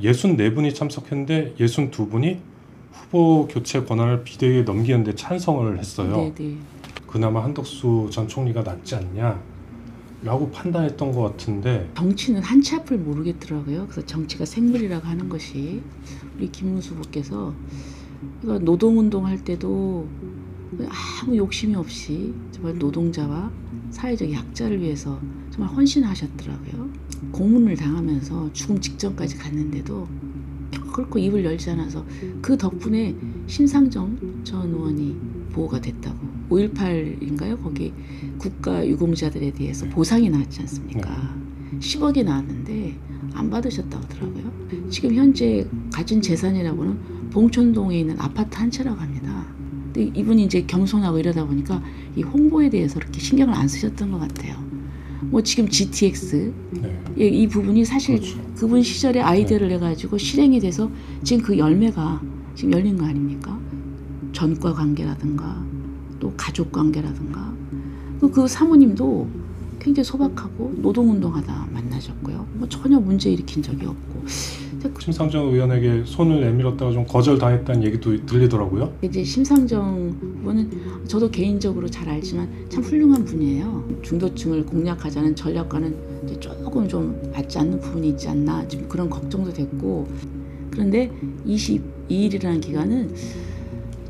64분이 참석했는데 62분이 후보 교체 권한을 비대위에 넘기는데 찬성을 했어요. 네네. 그나마 한덕수 전 총리가 낫지 않냐 라고 판단했던 것 같은데, 정치는 한치 앞을 모르겠더라고요. 그래서 정치가 생물이라고 하는 것이 우리 김문수 후보께서 노동운동 할 때도 아무 욕심이 없이 정말 노동자와 사회적 약자를 위해서 정말 헌신하셨더라고요. 고문을 당하면서 죽음 직전까지 갔는데도 결코 입을 열지 않아서 그 덕분에 심상정 전 의원이 보호가 됐다고. 5.18인가요? 거기 국가유공자들에 대해서 보상이 나왔지 않습니까? 10억이 나왔는데 안 받으셨다고 하더라고요. 지금 현재 가진 재산이라고는 봉천동에 있는 아파트 한 채라고 합니다. 근데 이분이 이제 겸손하고 이러다 보니까 이 홍보에 대해서 그렇게 신경을 안 쓰셨던 것 같아요. 뭐 지금 GTX 이 부분이 사실 그렇죠. 그분 시절에 아이디어를 해가지고 실행이 돼서 지금 그 열매가 지금 열린 거 아닙니까? 전과 관계라든가 또 가족 관계라든가 그 사모님도 굉장히 소박하고 노동운동하다 만나셨고요. 뭐 전혀 문제 일으킨 적이 없고. 심상정 의원에게 손을 내밀었다가 좀 거절당했다는 얘기도 들리더라고요. 이제 심상정 후보는 저도 개인적으로 잘 알지만 참 훌륭한 분이에요. 중도층을 공략하자는 전략과는 이제 조금 좀 맞지 않는 부분이 있지 않나 지금 그런 걱정도 됐고. 그런데 22일이라는 기간은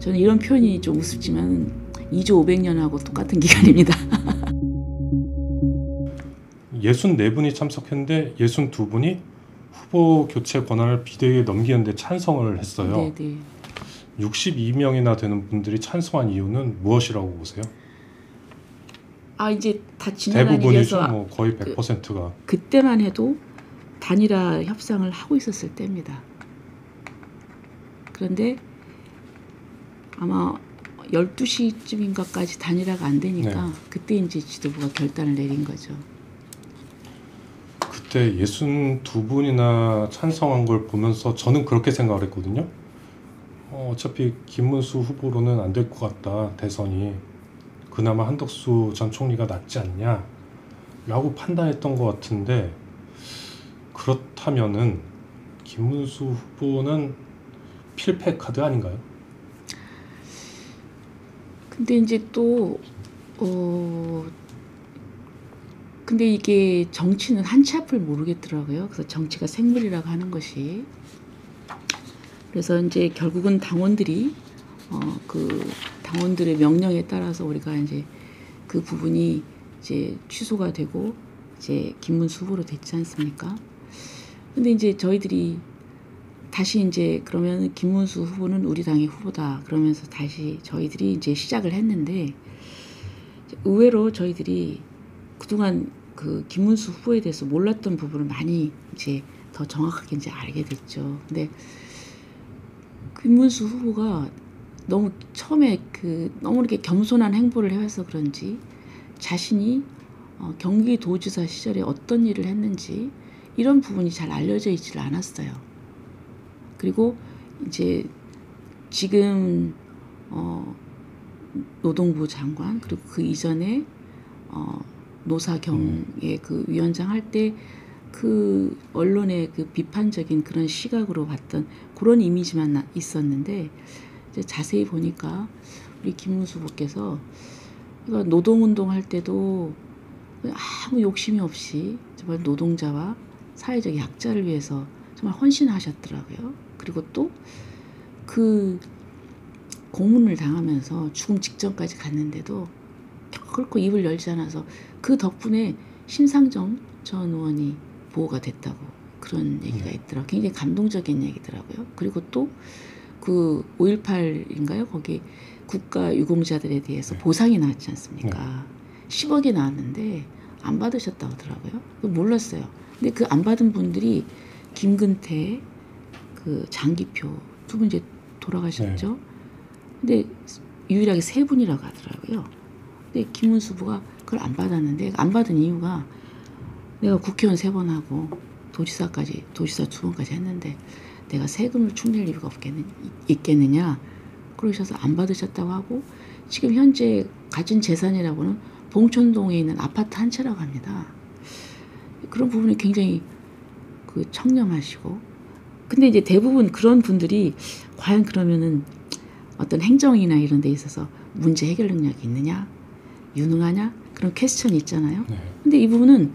저는 이런 표현이 좀 우습지만 2조 500년하고 똑같은 기간입니다. 64분이 참석했는데 62분이 후보 교체 권한을 비대위에 넘기는데 찬성을 했어요. 네네. 62명이나 되는 분들이 찬성한 이유는 무엇이라고 보세요? 이제 다 지나간 대부분이죠. 일이어서 뭐 거의 100%가. 그때만 해도 단일화 협상을 하고 있었을 때입니다. 그런데 아마 12시쯤인가까지 단일화가 안 되니까 그때 이제 지도부가 결단을 내린 거죠. 그때 62분이나 찬성한 걸 보면서 저는 그렇게 생각을 했거든요. 어차피 김문수 후보로는 안 될 것 같다, 대선이. 그나마 한덕수 전 총리가 낫지 않냐 라고 판단했던 것 같은데, 그렇다면은 김문수 후보는 필패 카드 아닌가요? 근데 이제 또 근데 이게 정치는 한치 앞을 모르겠더라고요. 그래서 정치가 생물이라고 하는 것이. 그래서 이제 결국은 당원들이 그 당원들의 명령에 따라서 우리가 이제 그 부분이 이제 취소가 되고 이제 김문수 후보로 됐지 않습니까? 근데 이제 저희들이 다시 이제 그러면 김문수 후보는 우리 당의 후보다 그러면서 다시 저희들이 이제 시작을 했는데, 의외로 저희들이 그동안 그 김문수 후보에 대해서 몰랐던 부분을 많이 이제 더 정확하게 이제 알게 됐죠. 근데 김문수 후보가 너무 처음에 너무 이렇게 겸손한 행보를 해와서 그런지 자신이 경기도지사 시절에 어떤 일을 했는지 이런 부분이 잘 알려져 있지를 않았어요. 그리고 이제 지금 노동부 장관 그리고 그 이전에 노사경의 그 위원장 할 때 그 언론의 그 비판적인 그런 시각으로 봤던 그런 이미지만 있었는데, 이제 자세히 보니까 우리 김문수 후보께서 노동운동 할 때도 아무 욕심이 없이 정말 노동자와 사회적 약자를 위해서 정말 헌신하셨더라고요. 그리고 또 그 고문을 당하면서 죽음 직전까지 갔는데도 결코 입을 열지 않아서 그 덕분에 심상정 전 의원이 보호가 됐다고 그런 얘기가 있더라고요. 굉장히 감동적인 얘기더라고요. 그리고 또 그 5.18인가요? 거기 국가유공자들에 대해서 보상이 나왔지 않습니까? 10억이 나왔는데 안 받으셨다고 하더라고요. 몰랐어요. 근데 그 안 받은 분들이 김근태, 그 장기표 두 분 이제 돌아가셨죠. 근데 유일하게 3분이라고 하더라고요. 근데 김문수 후보가 그걸 안 받았는데, 안 받은 이유가 내가 국회의원 3번 하고 도지사 2번까지 했는데 내가 세금을 축낼 이유가 있겠느냐 그러셔서 안 받으셨다고 하고, 지금 현재 가진 재산이라고는 봉천동에 있는 아파트 한 채라고 합니다. 그런 부분이 굉장히 그 청렴하시고 근데 이제 대부분 그런 분들이 과연 그러면은 어떤 행정이나 이런 데 있어서 문제 해결 능력이 있느냐, 유능하냐 그런 퀘스천이 있잖아요. 네. 근데 이분은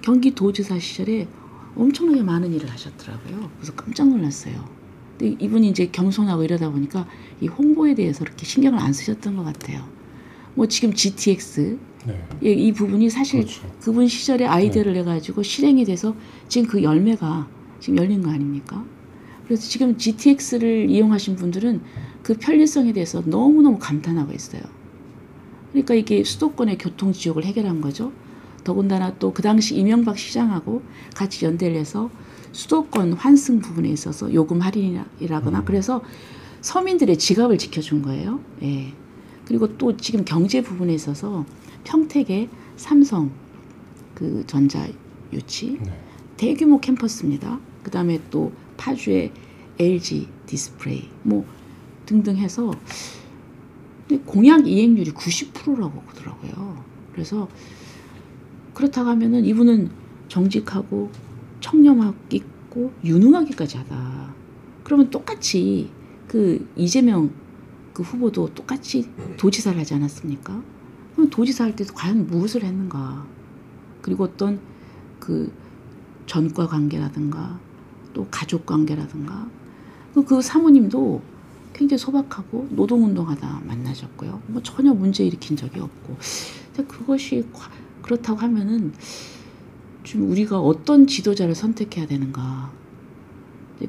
경기도지사 시절에 엄청나게 많은 일을 하셨더라고요. 그래서 깜짝 놀랐어요. 근데 이분이 이제 겸손하고 이러다 보니까 이 홍보에 대해서 그렇게 신경을 안 쓰셨던 것 같아요. 뭐 지금 GTX 네. 이 부분이 사실 그렇죠. 그분 시절에 아이디어를 내가지고 실행이 돼서 지금 그 열매가 지금 열린 거 아닙니까? 그래서 지금 GTX를 이용하신 분들은 그 편리성에 대해서 너무너무 감탄하고 있어요. 그러니까 이게 수도권의 교통 지역을 해결한 거죠. 더군다나 또 그 당시 이명박 시장하고 같이 연대를 해서 수도권 환승 부분에 있어서 요금 할인이라거나 그래서 서민들의 지갑을 지켜준 거예요. 예. 그리고 또 지금 경제 부분에 있어서 평택의 삼성 그 전자 유치 네. 대규모 캠퍼스입니다. 그 다음에 또 파주의 LG 디스플레이 뭐 등등 해서 공약 이행률이 90%라고 그러더라고요. 그래서 그렇다고 하면은 이분은 정직하고 청렴하고 있고 유능하기까지 하다. 그러면 똑같이 그 이재명 그 후보도 똑같이 도지사를 하지 않았습니까? 그럼 도지사 할 때도 과연 무엇을 했는가? 그리고 어떤 그 전과 관계라든가 또 가족 관계라든가 그 사모님도 굉장히 소박하고 노동운동하다 만나셨고요. 뭐 전혀 문제 일으킨 적이 없고 그것이 그렇다고 하면은 지금 우리가 어떤 지도자를 선택해야 되는가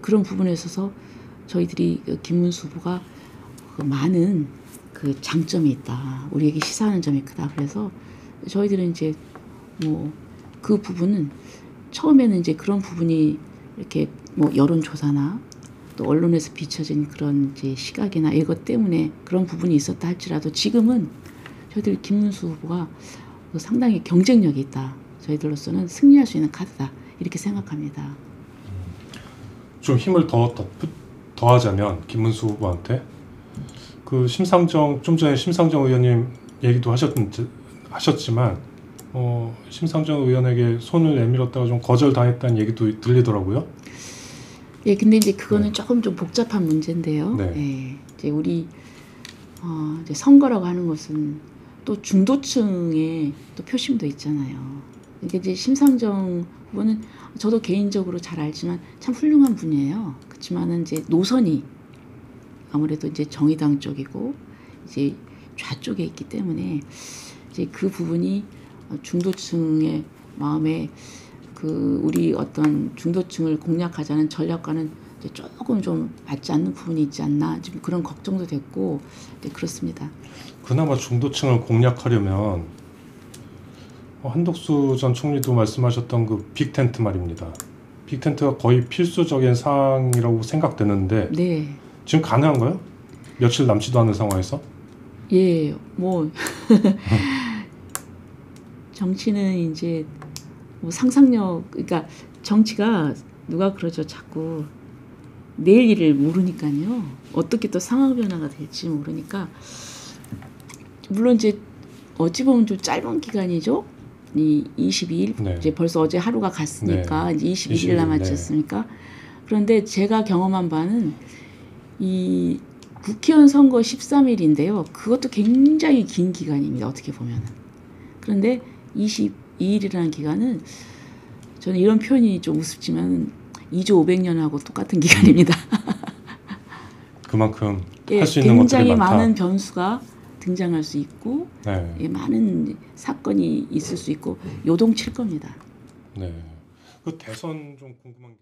그런 부분에 있어서 저희들이 김문수 후보가 많은 그 장점이 있다. 우리에게 시사하는 점이 크다. 그래서 저희들은 이제 뭐 그 부분은 처음에는 이제 그런 부분이 이렇게 뭐 여론조사나 또 언론에서 비춰진 그런 이제 시각이나 이것 때문에 그런 부분이 있었다 할지라도 지금은 저희들 김문수 후보가 상당히 경쟁력이 있다. 저희들로서는 승리할 수 있는 카드다. 이렇게 생각합니다. 좀 힘을 더하자면 김문수 후보한테 그 심상정 좀 전에 심상정 의원님 얘기도 하셨지만 심상정 의원에게 손을 내밀었다가 좀 거절당했다는 얘기도 들리더라고요. 예, 근데 이제 그거는 네. 조금 좀 복잡한 문제인데요. 네. 예, 이제 우리 이제 선거라고 하는 것은 또 중도층의 또 표심도 있잖아요. 이게 이제 심상정 후보는 저도 개인적으로 잘 알지만 참 훌륭한 분이에요. 그렇지만은 이제 노선이 아무래도 이제 정의당 쪽이고 이제 좌쪽에 있기 때문에 이제 그 부분이 중도층의 마음에 그 우리 어떤 중도층을 공략하자는 전략과는 이제 조금 좀 맞지 않는 부분이 있지 않나 지금 그런 걱정도 됐고 그렇습니다. 그나마 중도층을 공략하려면 한덕수 전 총리도 말씀하셨던 그 빅텐트 말입니다. 빅텐트가 거의 필수적인 사항이라고 생각되는데 네. 지금 가능한가요? 며칠 남지도 않은 상황에서? 예, 뭐 정치는 이제 뭐 상상력, 그러니까 정치가 누가 그러죠, 자꾸 내일 일을 모르니까요. 어떻게 또 상황 변화가 될지 모르니까 물론 이제 어찌 보면 좀 짧은 기간이죠. 이 22일 네. 이제 벌써 어제 하루가 갔으니까 네. 이제 21일 남았지 네. 않습니까? 그런데 제가 경험한 바는 이 국회의원 선거 13일인데요. 그것도 굉장히 긴 기간입니다. 어떻게 보면은. 그런데 22일이라는 기간은 저는 이런 표현이 좀 우습지만 2조 500년하고 똑같은 기간입니다. 그만큼 예, 할 수 있는 것들이 굉장히 많다. 많은 변수가 등장할 수 있고 네. 예, 많은 사건이 있을 수 있고 요동칠 겁니다. 네. 그 대선 좀 궁금한 게